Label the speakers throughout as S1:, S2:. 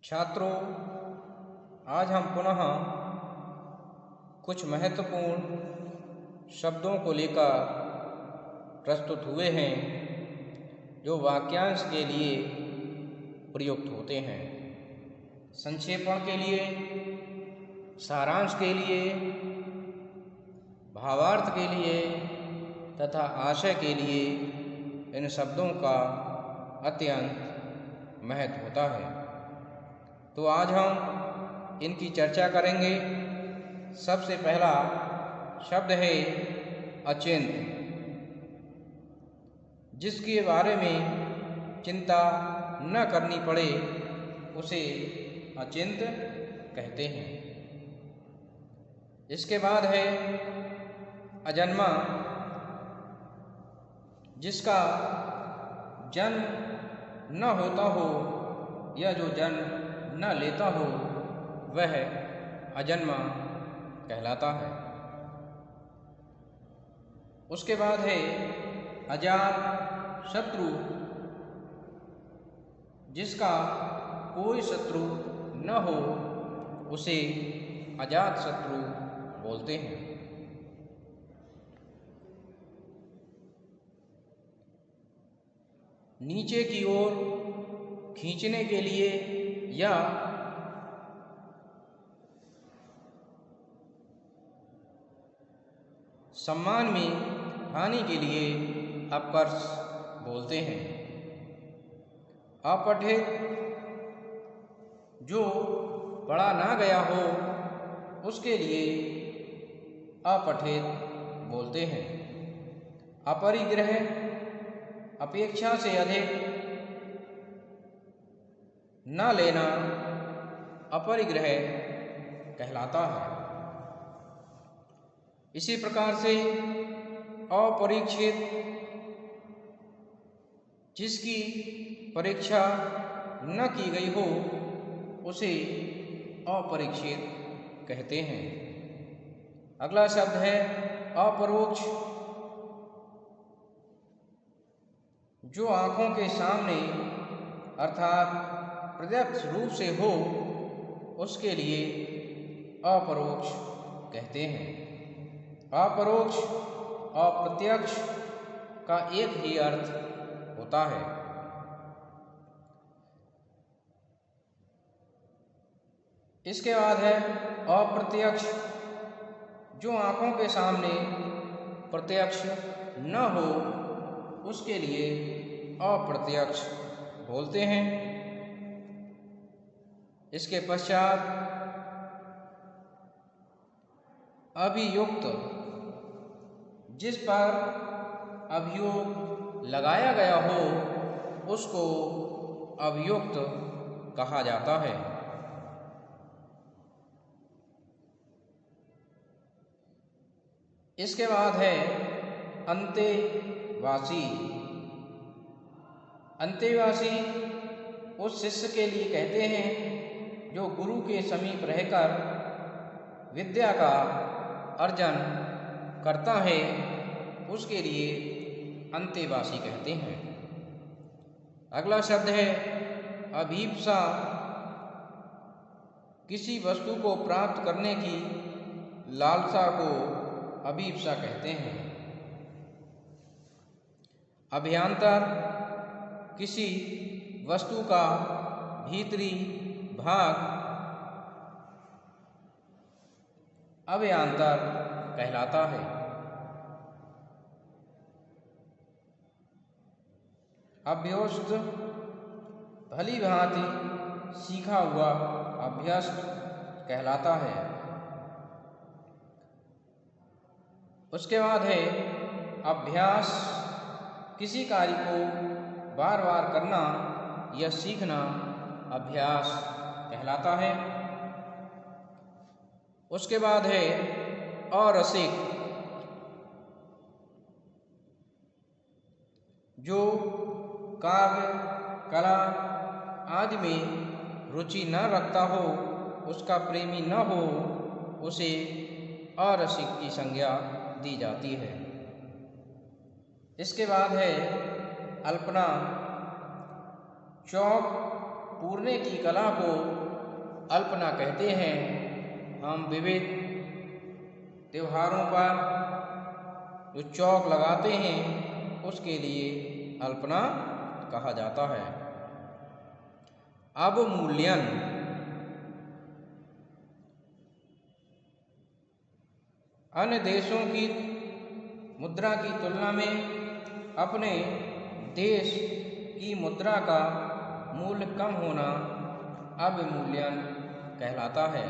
S1: छात्रों, आज हम पुनः कुछ महत्वपूर्ण शब्दों को लेकर प्रस्तुत हुए हैं जो वाक्यांश के लिए प्रयुक्त होते हैं। संक्षेपण के लिए, सारांश के लिए, भावार्थ के लिए तथा आशय के लिए इन शब्दों का अत्यंत महत्व होता है। तो आज हम इनकी चर्चा करेंगे। सबसे पहला शब्द है अचिंत, जिसके बारे में चिंता न करनी पड़े उसे अचिंत कहते हैं। इसके बाद है अजन्मा, जिसका जन्म न होता हो या जो जन्म न लेता हो वह अजन्मा कहलाता है। उसके बाद है अजात शत्रु, जिसका कोई शत्रु न हो उसे अजात शत्रु बोलते हैं। नीचे की ओर खींचने के लिए या सम्मान में हानि के लिए अपकर्ष बोलते हैं। अपठित, जो पढ़ा ना गया हो उसके लिए अपठित बोलते हैं। अपरिग्रह, अपेक्षा से अधिक न लेना अपरिग्रह कहलाता है। इसी प्रकार से अपरीक्षित, जिसकी परीक्षा न की गई हो उसे अपरीक्षित कहते हैं। अगला शब्द है अपरोक्ष, जो आँखों के सामने अर्थात प्रत्यक्ष रूप से हो उसके लिए अपरोक्ष कहते हैं। अपरोक्ष और प्रत्यक्ष का एक ही अर्थ होता है। इसके बाद है अप्रत्यक्ष, जो आँखों के सामने प्रत्यक्ष न हो उसके लिए अप्रत्यक्ष बोलते हैं। इसके पश्चात अभियुक्त, जिस पर अभियोग लगाया गया हो उसको अभियुक्त कहा जाता है। इसके बाद है अंतेवासी। अंतेवासी उस शिष्य के लिए कहते हैं जो गुरु के समीप रहकर विद्या का अर्जन करता है, उसके लिए अंतेवासी कहते हैं। अगला शब्द है अभीप्सा, किसी वस्तु को प्राप्त करने की लालसा को अभीप्सा कहते हैं। अभ्यांतर, किसी वस्तु का भीतरी भाग अभ्यांतर कहलाता है। अभ्यस्त, भली भांति सीखा हुआ अभ्यस्त कहलाता है। उसके बाद है अभ्यास, किसी कार्य को बार बार करना या सीखना अभ्यास कहलाता है। उसके बाद है अरसिक, जो काव्य कला आदि में रुचि न रखता हो, उसका प्रेमी न हो, उसे अरसिक की संज्ञा दी जाती है। इसके बाद है अल्पना, चौक पूरने की कला को अल्पना कहते हैं। हम विविध त्योहारों पर जो चौक लगाते हैं उसके लिए अल्पना कहा जाता है। अवमूल्यन। अन्य देशों की मुद्रा की तुलना में अपने देश की मुद्रा का मूल्य कम होना अवमूल्यन कहलाता है।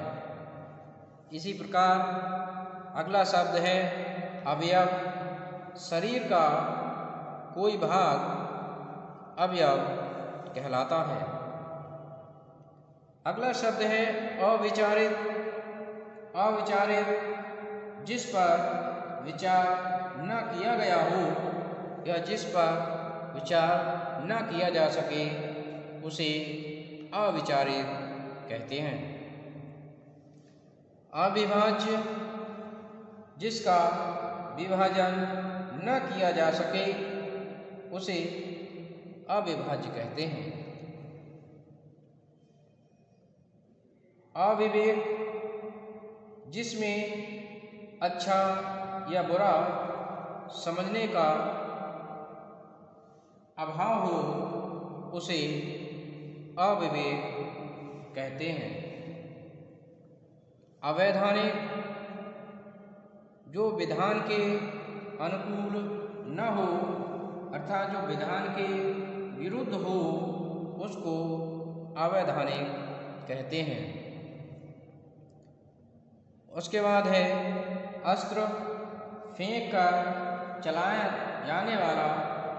S1: इसी प्रकार अगला शब्द है अवयव। शरीर का कोई भाग अवयव कहलाता है। अगला शब्द है अविचारित। अविचारित जिस पर विचार न किया गया हो या जिस पर विचार न किया जा सके उसे अविचारित कहते हैं। अविभाज्य जिसका विभाजन न किया जा सके उसे अविभाज्य कहते हैं। अविवेक जिसमें अच्छा या बुरा समझने का अभाव हो उसे अविवेक कहते हैं। अवैधानिक जो विधान के अनुकूल न हो अर्थात जो विधान के विरुद्ध हो उसको अवैधानिक कहते हैं। उसके बाद है अस्त्र। फेंक कर चलाया जाने वाला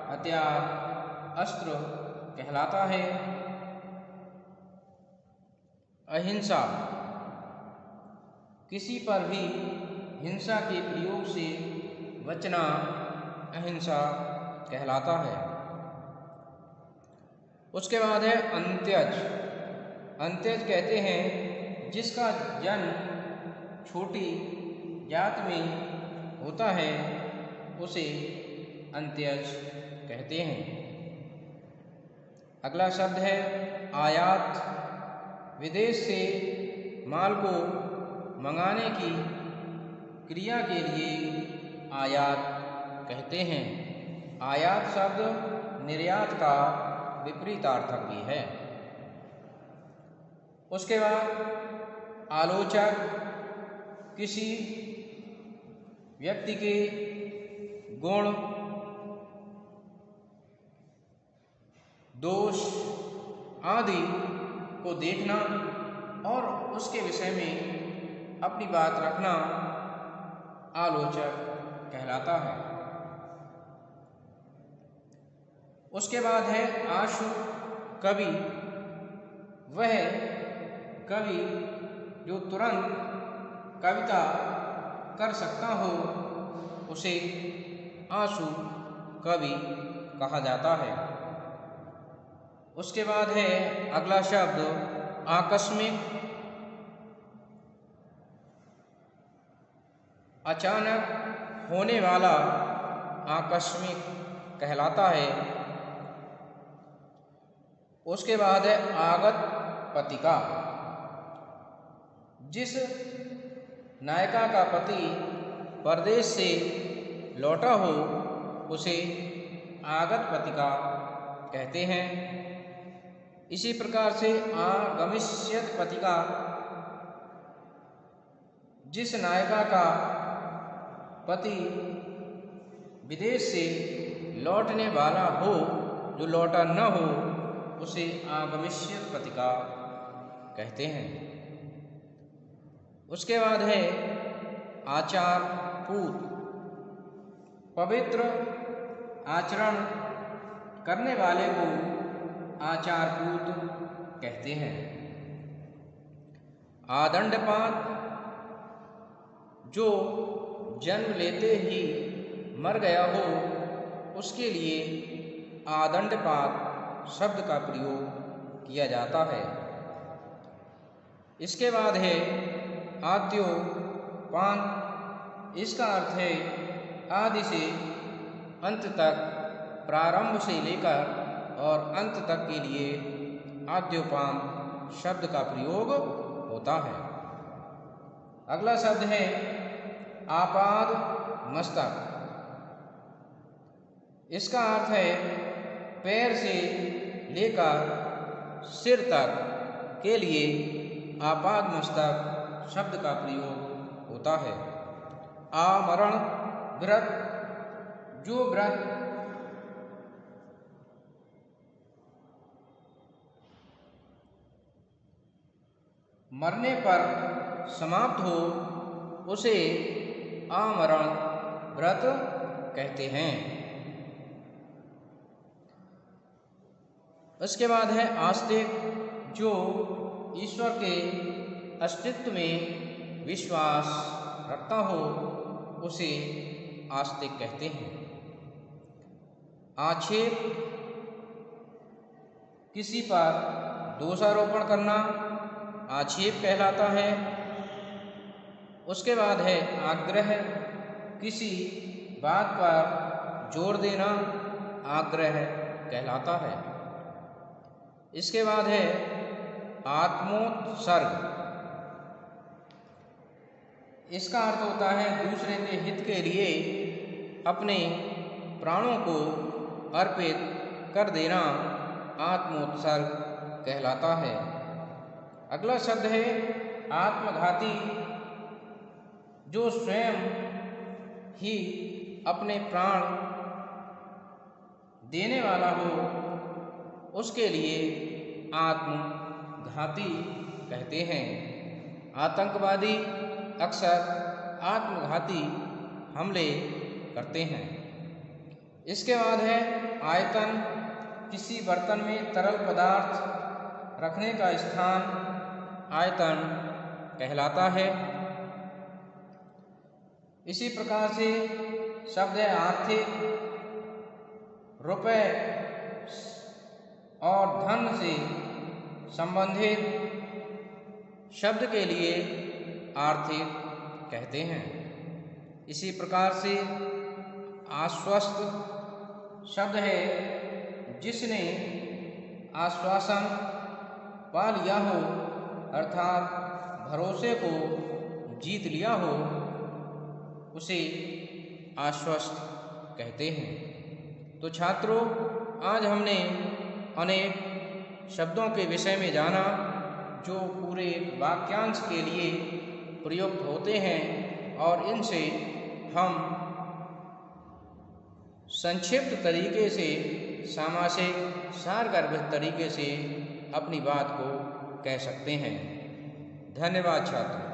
S1: हथियार अस्त्र कहलाता है। अहिंसा किसी पर भी हिंसा के प्रयोग से बचना अहिंसा कहलाता है। उसके बाद है अंत्यज। अंत्यज कहते हैं जिसका जन्म छोटी जात में होता है उसे अंत्यज कहते हैं। अगला शब्द है आयात। विदेश से माल को मंगाने की क्रिया के लिए आयात कहते हैं। आयात शब्द निर्यात का विपरीतार्थक भी है। उसके बाद आलोचक किसी व्यक्ति के गुण दोष आदि को देखना और उसके विषय में अपनी बात रखना आलोचक कहलाता है। उसके बाद है आशु कवि। वह कवि जो तुरंत कविता कर सकता हो उसे आशु कवि कहा जाता है। उसके बाद है अगला शब्द आकस्मिक। अचानक होने वाला आकस्मिक कहलाता है। उसके बाद है आगत पतिका। जिस नायिका का पति परदेश से लौटा हो उसे आगत पतिका कहते हैं। इसी प्रकार से आगमिष्यत पतिका जिस नायिका का पति विदेश से लौटने वाला हो जो लौटा न हो उसे आगमिष्यत पतिका कहते हैं। उसके बाद है आचार पूत। पवित्र आचरण करने वाले को आचार पूत कहते हैं। आदंडपात जो जन्म लेते ही मर गया हो उसके लिए आदंडपात शब्द का प्रयोग किया जाता है। इसके बाद है आद्योपांत। इसका अर्थ है आदि से अंत तक, प्रारंभ से लेकर और अंत तक के लिए आद्योपांत शब्द का प्रयोग होता है। अगला शब्द है आपाद मस्तक। इसका अर्थ है पैर से लेकर सिर तक के लिए आपाद मस्तक शब्द का प्रयोग होता है। आमरण व्रत, जो व्रत मरने पर समाप्त हो उसे आमरण व्रत कहते हैं। उसके बाद है आस्तिक, जो ईश्वर के अस्तित्व में विश्वास रखता हो उसे आस्तिक कहते हैं। आक्षेप, किसी पर दोषारोपण करना आक्षेप कहलाता है। उसके बाद है आग्रह, किसी बात पर जोर देना आग्रह कहलाता है। इसके बाद है आत्मोत्सर्ग। इसका अर्थ होता है दूसरे के हित के लिए अपने प्राणों को अर्पित कर देना आत्मोत्सर्ग कहलाता है। अगला शब्द है आत्मघाती, जो स्वयं ही अपने प्राण देने वाला हो उसके लिए आत्मघाती कहते हैं। आतंकवादी अक्सर आत्मघाती हमले करते हैं। इसके बाद है आयतन, किसी बर्तन में तरल पदार्थ रखने का स्थान आयतन कहलाता है। इसी प्रकार से शब्द है आर्थिक, रुपए और धन से संबंधित शब्द के लिए आर्थिक कहते हैं। इसी प्रकार से आश्वस्त शब्द है जिसने आश्वासन पा लिया हो, अर्थात भरोसे को जीत लिया हो, उसे आश्वस्त कहते हैं। तो छात्रों, आज हमने अनेक शब्दों के विषय में जाना जो पूरे वाक्यांश के लिए प्रयुक्त होते हैं और इनसे हम संक्षिप्त तरीके से, सामासिक सारगर्भित तरीके से अपनी बात को कह सकते हैं। धन्यवाद छात्रों।